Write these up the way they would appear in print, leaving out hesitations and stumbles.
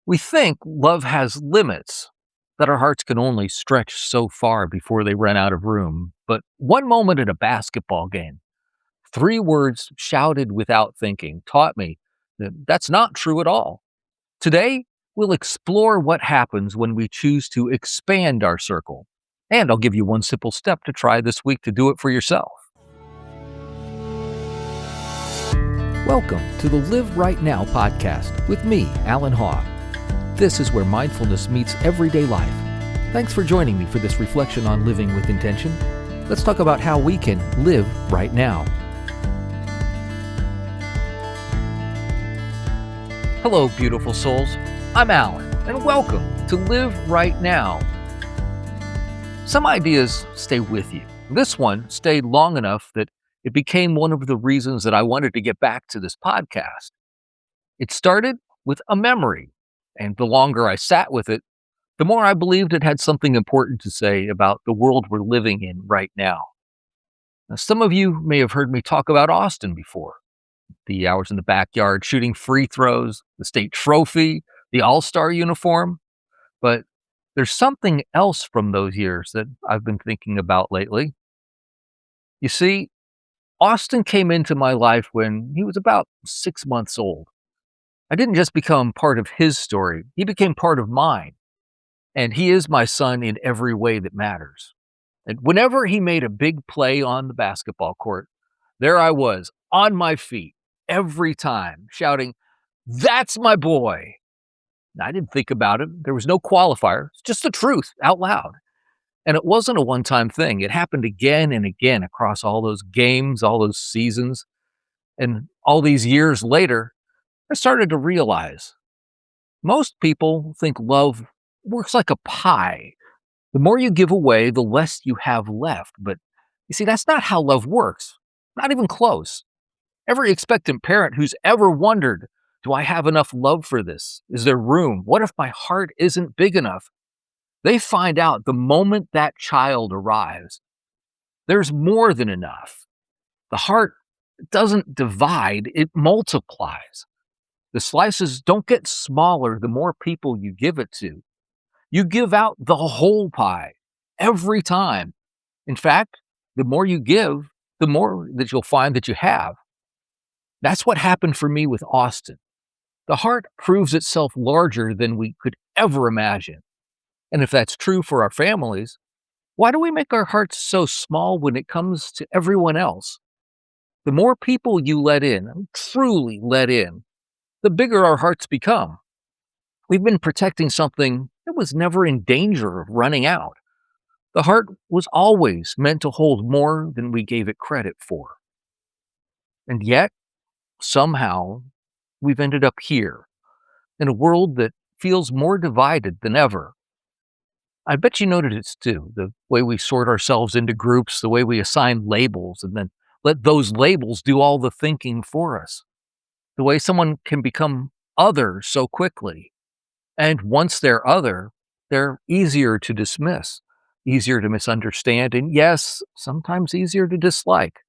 We think love has limits, that our hearts can only stretch so far before they run out of room. But one moment at a basketball game, three words shouted without thinking, taught me that that's not true at all. Today, we'll explore what happens when we choose to expand our circle. And I'll give you one simple step to try this week to do it for yourself. Welcome to the Live Right Now podcast with me, Allan. This is where mindfulness meets everyday life. Thanks for joining me for this reflection on living with intention. Let's talk about how we can live right now. Hello, beautiful souls. I'm Allan, and welcome to Live Right Now. Some ideas stay with you. This one stayed long enough that it became one of the reasons that I wanted to get back to this podcast. It started with a memory, and the longer I sat with it, the more I believed it had something important to say about the world we're living in right now. Now, some of you may have heard me talk about Austin before. The hours in the backyard shooting free throws, the state trophy, the all-star uniform. But there's something else from those years that I've been thinking about lately. You see, Austin came into my life when he was about 6 months old. I didn't just become part of his story, he became part of mine. And he is my son in every way that matters. And whenever he made a big play on the basketball court, there I was, on my feet, every time, shouting, "That's my boy!" I didn't think about it. There was no qualifier. It's just the truth, out loud. And it wasn't a one-time thing. It happened again and again across all those games, all those seasons. And all these years later, I started to realize most people think love works like a pie. The more you give away, the less you have left. But you see, that's not how love works. Not even close. Every expectant parent who's ever wondered, do I have enough love for this? Is there room? What if my heart isn't big enough? They find out the moment that child arrives, there's more than enough. The heart doesn't divide, it multiplies. The slices don't get smaller the more people you give it to. You give out the whole pie every time. In fact, the more you give, the more that you'll find that you have. That's what happened for me with Austin. The heart proves itself larger than we could ever imagine. And if that's true for our families, why do we make our hearts so small when it comes to everyone else? The more people you let in, truly let in, the bigger our hearts become. We've been protecting something that was never in danger of running out. The heart was always meant to hold more than we gave it credit for. And yet, somehow, we've ended up here, in a world that feels more divided than ever. I bet you noticed it too, the way we sort ourselves into groups, the way we assign labels and then let those labels do all the thinking for us. The way someone can become other so quickly. And once they're other, they're easier to dismiss, easier to misunderstand, and yes, sometimes easier to dislike.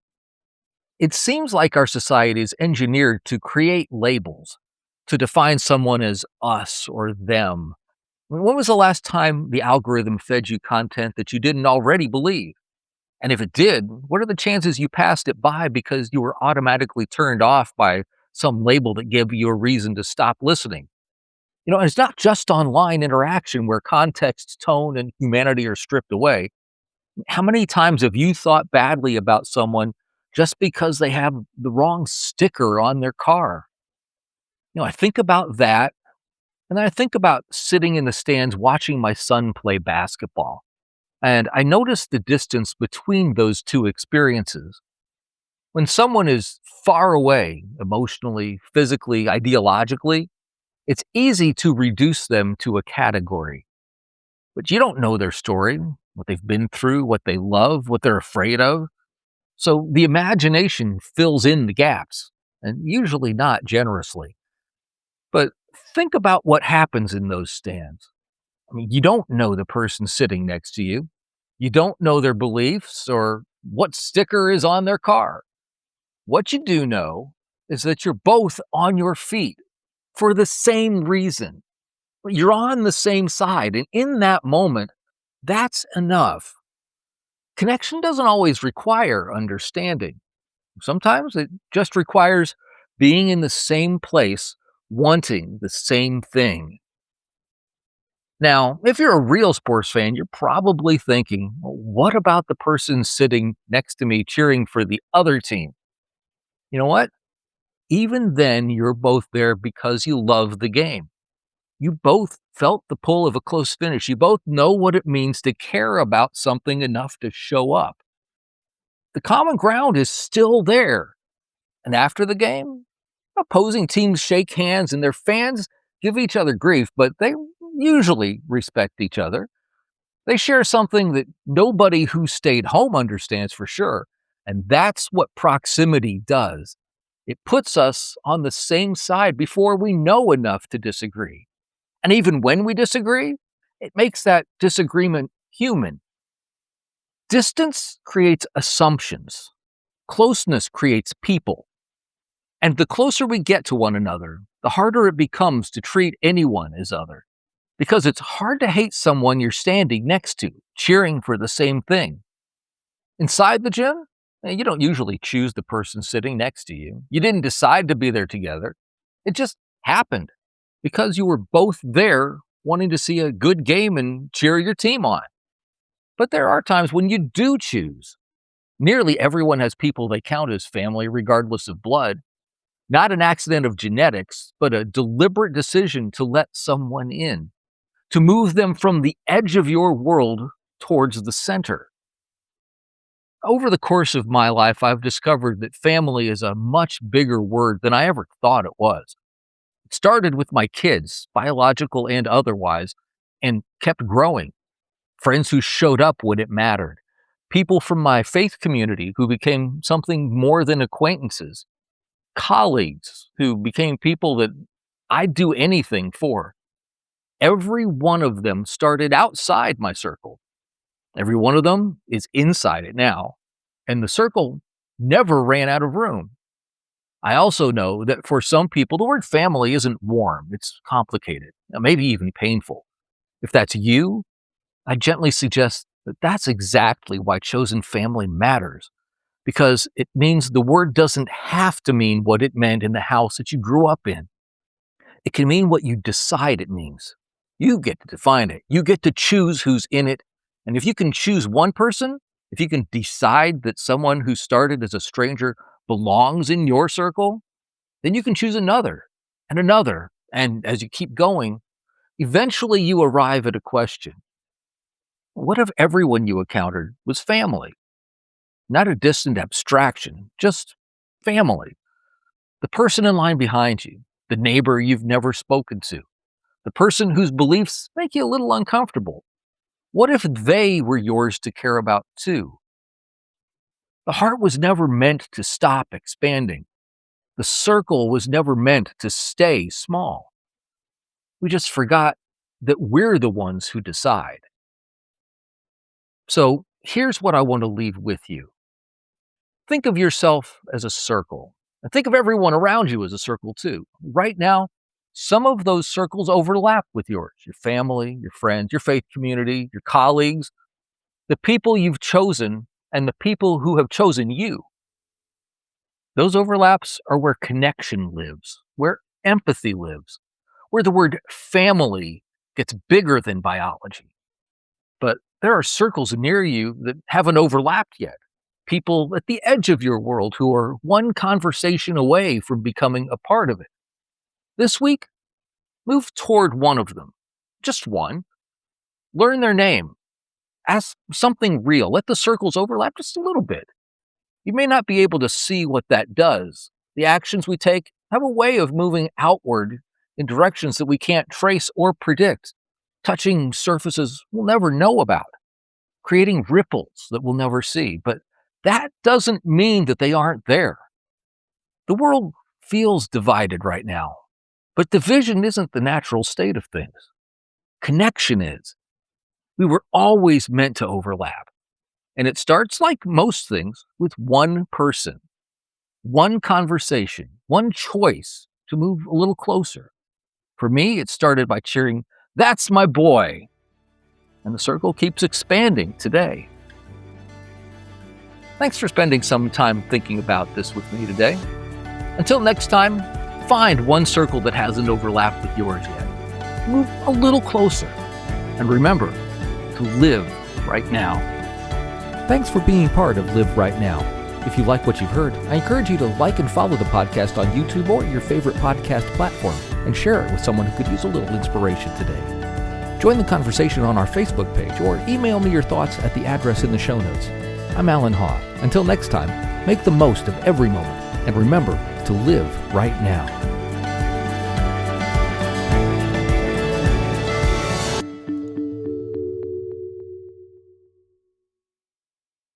It seems like our society is engineered to create labels, to define someone as us or them. When was the last time the algorithm fed you content that you didn't already believe? And if it did, what are the chances you passed it by because you were automatically turned off by some label that gave you a reason to stop listening? And it's not just online interaction where context, tone, and humanity are stripped away. How many times have you thought badly about someone just because they have the wrong sticker on their car? I think about that, and then I think about sitting in the stands watching my son play basketball. And I notice the distance between those two experiences. When someone is far away, emotionally, physically, ideologically, it's easy to reduce them to a category. But you don't know their story, what they've been through, what they love, what they're afraid of. So the imagination fills in the gaps, and usually not generously. But think about what happens in those stands. You don't know the person sitting next to you. You don't know their beliefs or what sticker is on their car. What you do know is that you're both on your feet for the same reason. You're on the same side. And in that moment, that's enough. Connection doesn't always require understanding. Sometimes it just requires being in the same place, wanting the same thing. Now, if you're a real sports fan, you're probably thinking, "Well, what about the person sitting next to me cheering for the other team?" You know what? Even then, you're both there because you love the game. You both felt the pull of a close finish. You both know what it means to care about something enough to show up. The common ground is still there. And after the game, opposing teams shake hands and their fans give each other grief, but they usually respect each other. They share something that nobody who stayed home understands for sure. And that's what proximity does. It puts us on the same side before we know enough to disagree. And even when we disagree, it makes that disagreement human. Distance creates assumptions. Closeness creates people. And the closer we get to one another, the harder it becomes to treat anyone as other. Because it's hard to hate someone you're standing next to, cheering for the same thing. Inside the gym, you don't usually choose the person sitting next to you. You didn't decide to be there together. It just happened because you were both there wanting to see a good game and cheer your team on. But there are times when you do choose. Nearly everyone has people they count as family, regardless of blood. Not an accident of genetics, but a deliberate decision to let someone in, to move them from the edge of your world towards the center. Over the course of my life, I've discovered that family is a much bigger word than I ever thought it was. It started with my kids, biological and otherwise, and kept growing. Friends who showed up when it mattered. People from my faith community who became something more than acquaintances. Colleagues who became people that I'd do anything for. Every one of them started outside my circle. Every one of them is inside it now. And the circle never ran out of room. I also know that for some people, the word family isn't warm. It's complicated, maybe even painful. If that's you, I gently suggest that that's exactly why chosen family matters. Because it means the word doesn't have to mean what it meant in the house that you grew up in. It can mean what you decide it means. You get to define it. You get to choose who's in it. And if you can choose one person, if you can decide that someone who started as a stranger belongs in your circle, then you can choose another and another. And as you keep going, eventually you arrive at a question. What if everyone you encountered was family? Not a distant abstraction, just family. The person in line behind you, the neighbor you've never spoken to, the person whose beliefs make you a little uncomfortable. What if they were yours to care about too? The heart was never meant to stop expanding. The circle was never meant to stay small. We just forgot that we're the ones who decide. So here's what I want to leave with you. Think of yourself as a circle, and think of everyone around you as a circle too. Right now, some of those circles overlap with yours, your family, your friends, your faith community, your colleagues, the people you've chosen, and the people who have chosen you. Those overlaps are where connection lives, where empathy lives, where the word family gets bigger than biology. But there are circles near you that haven't overlapped yet. People at the edge of your world who are one conversation away from becoming a part of it. This week, move toward one of them, just one. Learn their name. Ask something real. Let the circles overlap just a little bit. You may not be able to see what that does. The actions we take have a way of moving outward in directions that we can't trace or predict, touching surfaces we'll never know about, creating ripples that we'll never see. But that doesn't mean that they aren't there. The world feels divided right now, but division isn't the natural state of things. Connection is. We were always meant to overlap. And it starts, like most things, with one person, one conversation, one choice to move a little closer. For me, it started by cheering, "That's my boy!" And the circle keeps expanding today. Thanks for spending some time thinking about this with me today. Until next time, find one circle that hasn't overlapped with yours yet. Move a little closer. And remember to live right now. Thanks for being part of Live Right Now. If you like what you've heard, I encourage you to like and follow the podcast on YouTube or your favorite podcast platform and share it with someone who could use a little inspiration today. Join the conversation on our Facebook page or email me your thoughts at the address in the show notes. I'm Allan Haw. Until next time, make the most of every moment and remember to live right now.